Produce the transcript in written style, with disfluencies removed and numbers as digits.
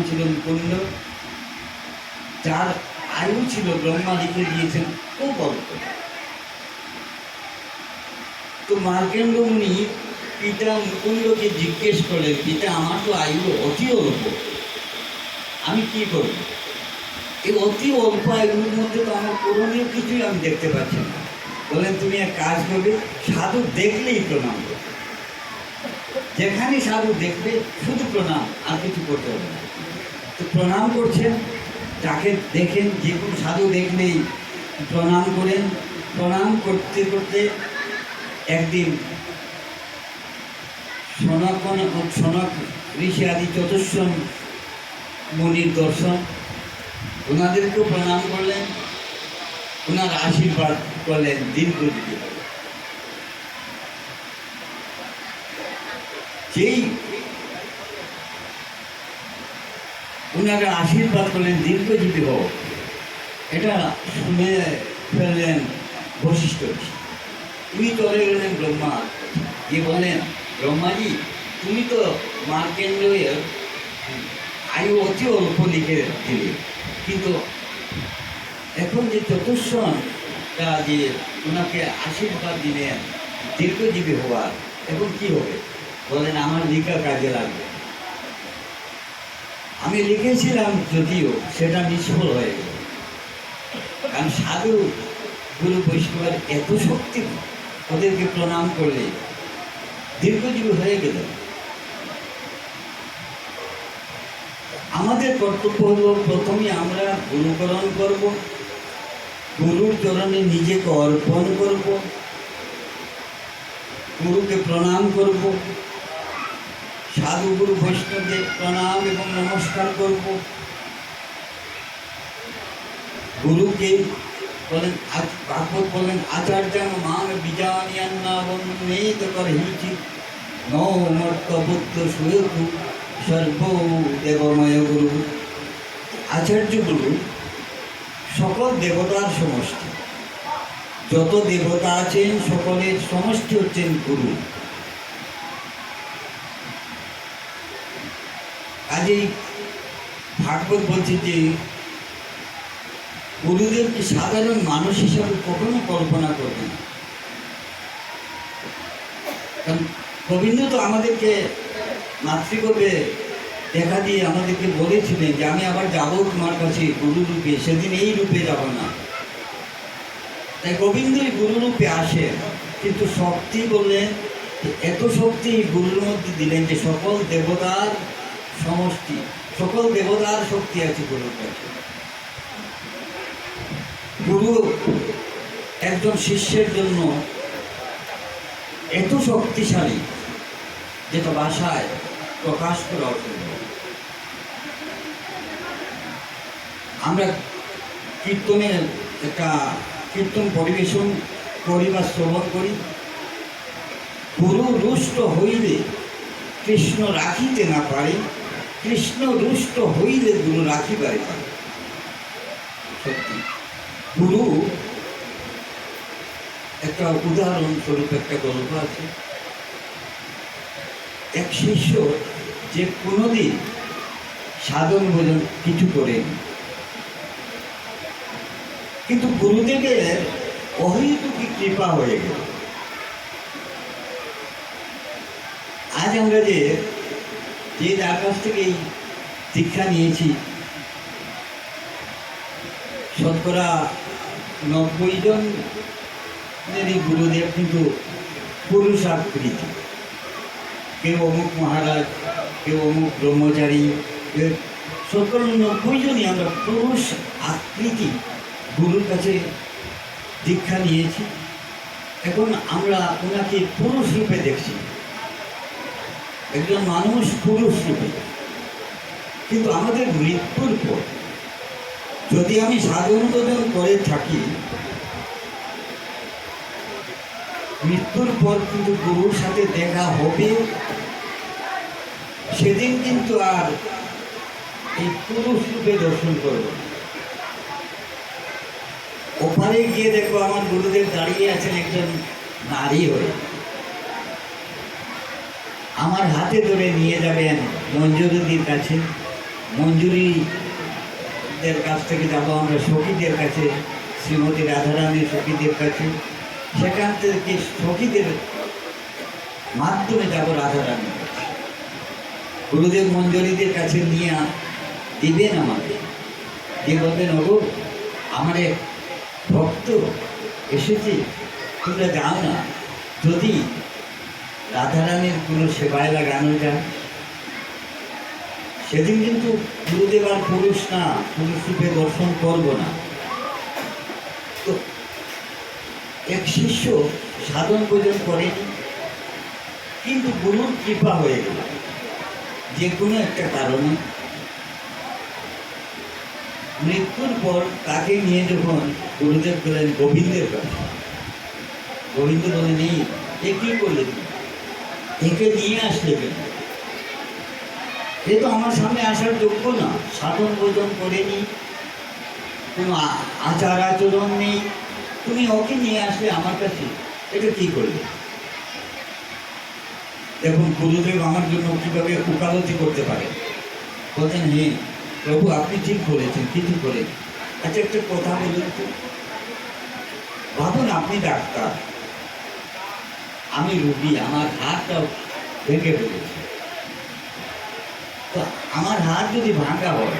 ছিল মুকুন্দ, যার আয়ু ছিল ব্রহ্মা লিখে দিয়েছেন খুব অল্প। তো মার্কেন্ড মুনি পিতা মুকুন্দকে জিজ্ঞেস করলেন, পিতা আমার তো আয়ু অতি অল্প, আমি কি করব? এই অতি অল্প আয়ুর মধ্যে তো আমার করণীয় কিছুই আমি দেখতে পাচ্ছি না। বললেন তুমি এক কাজ করবে, সাধু দেখলেই প্রণাম করবে, যেখানে সাধু দেখবে শুধু প্রণাম, আর কিছু করতে হবে না। তো প্রণাম করছেন, যাকে দেখেন যে কোনো সাধু দেখলেই প্রণাম করেন। প্রণাম করতে করতে একদিন সনক ঋষি আদি চতুর্শন মুনির দর্শন, ওনাদেরকেও প্রণাম করলেন, ওনার আশীর্বাদ করলেন দীর্ঘজীবী। যেই ওনারা আশীর্বাদ করলেন দীর্ঘজীবী হোক, এটা শুনে ফেললেন বশিষ্ঠ ঋষি। তিনি চলে গেলেন ব্রহ্মা, গিয়ে বলেন, ব্রহ্মাজি তুমি তো মার্কেন্ডের আয়ু অতি অল্প লিখে দিলে, কিন্তু এখন যে চতুর্শনটা যে ওনাকে আশীর্বাদ দিলেন দীর্ঘজীবী হওয়ার, এখন কি হবে? বলেন আমার লেখা কাজে লাগবে। আমি লিখেছিলাম যদিও সেটা নিষ্ফল হয়ে গেল, কারণ সাধু গুরু বৈষ্ণবের এত শক্তি, ওদেরকে প্রণাম করলে দীর্ঘজীবী হয়ে গেল। আমাদের কর্তব্য হল প্রথমে আমরা গুরুকরণ করব, গুরুর চরণে নিজেকে অর্পণ করব, গুরুকে প্রণাম করব, সাধু গুরু বৈষ্ণবদের প্রণাম এবং নমস্কার করব। গুরুকে বলেন, ভাগবত বলেন, আচার্যাং মাং বিজানিয়ান্নাবন্নেত করহিচি নমর্তবুদ্ধ সুয়তু সর্বদেবময় গুরু। আচার্য গুরু সকল দেবতার সমষ্টি, যত দেবতা আছেন সকলের সমষ্টি হচ্ছেন গুরু। কাজেই ভাগবত বলছে যে গুরুদেবকে সাধারণ মানুষ হিসাবে কখনো কল্পনা করবে না। কারণ গোবিন্দ তো আমাদেরকে মাতৃগর্ভে দেখা দিয়ে আমাদেরকে বলেছিলেন যে আমি আবার যাবো তোমার কাছে গুরু রূপে, সেদিন এই রূপে যাব না। তাই গোবিন্দই গুরু রূপে আসেন, কিন্তু শক্তি বললেন, এত শক্তি গুরুর মধ্যে দিলেন যে সকল দেবতার সমষ্টি, সকল দেবতার শক্তি আছে গুরুর কাছে। গুরু একজন শিষ্যের জন্য এত শক্তিশালী যেটা ভাষায় প্রকাশ করা অসম্ভব। আমরা কীর্তনের একটা কীর্তন পরিবেশন করি বা শ্রবণ করি, গুরু রুষ্ট হইলে কৃষ্ণ রাখিতে না পারে, কৃষ্ণ রুষ্ট হইলে গুরু রাখিবারে পারে। সত্যি গুরু একটা উদাহরণস্বরূপ একটা গল্প আছে। এক শিষ্য যে কোনোদিন সাধন ভোজন কিছু করেন, কিন্তু গুরুদেবের অহেতুকী কৃপা হয়ে গেল। আজ আমরা যে যার কাছ থেকে এই দীক্ষা নিয়েছি, শতকরা 90 জনেরই গুরুদেব কিন্তু পুরুষ আকৃতি। কেউ অমুক মহারাজ, কেউ অমুক ব্রহ্মচারী, শতকরা 90 জনই আমরা পুরুষ আকৃতি গুরুর কাছে দীক্ষা নিয়েছি। এখন আমরা ওনাকে পুরুষ রূপে দেখছি, একজন মানুষ পুরুষ রূপে। কিন্তু আমাদের মৃত্যুর পর যদি আমি সাধন ভোজন করে থাকি, মৃত্যুর পর কিন্তু গুরুর সাথে দেখা হবে। সেদিন কিন্তু আর এই পুরুষ রূপে দর্শন করব। ওপারে গিয়ে দেখবো আমার গুরুদেব দাঁড়িয়ে আছেন একজন নারী হয়ে, আমার হাতে ধরে নিয়ে যাবেন মঞ্জুরুদির কাছে, মঞ্জুরিদের কাছ থেকে যাবো আমরা সখীদের কাছে, শ্রীমতী রাধারানীর সখীদের কাছে, সেখান থেকে সখীদের মাধ্যমে যাবো রাধারানীর কাছে। গুরুদেব মঞ্জুরিদের কাছে নিয়ে দিবেন আমাকে, দিয়ে বলবেন, ওগো আমার এক ভক্ত এসেছে, তোমরা যাও না, যদি রাধারানীর কোনো সেবায় লাগানো যায়। সেদিন কিন্তু গুরুদেব আর পুরুষ না, পুরুষ রূপে দর্শন করবো না। তো এক শিষ্য সাধন ভোজন করেনি, কিন্তু গুরুর কৃপা হয়ে গেল যে কোনো একটা কারণে। মৃত্যুর পর তাকে নিয়ে যখন গুরুদেব গেলেন গোবিন্দের কাছে, গোবিন্দ বলেন, এই এ কি করলে তুমি? একে নিয়ে আসলে কেন? এ তো আমার সামনে আসার যোগ্য না, সাধন ভোজন করেনি, কোনো আচার আচরণ নেই, তুমি ওকে নিয়ে আসলে আমার কাছে, এটা কি করলে? দেখুন গুরুদেব আমার জন্য কীভাবে উকালতি করতে পারে। বলছেন, হ্যাঁ প্রভু আপনি ঠিক বলেছেন, কি ঠিক করেন? আচ্ছা একটা কথা বলুন তো, ভাবুন আপনি ডাক্তার, আমি রুগী, আমার হাতটা ভেঙে ফেলেছে। তো আমার হাত যদি ভাঙা হয়,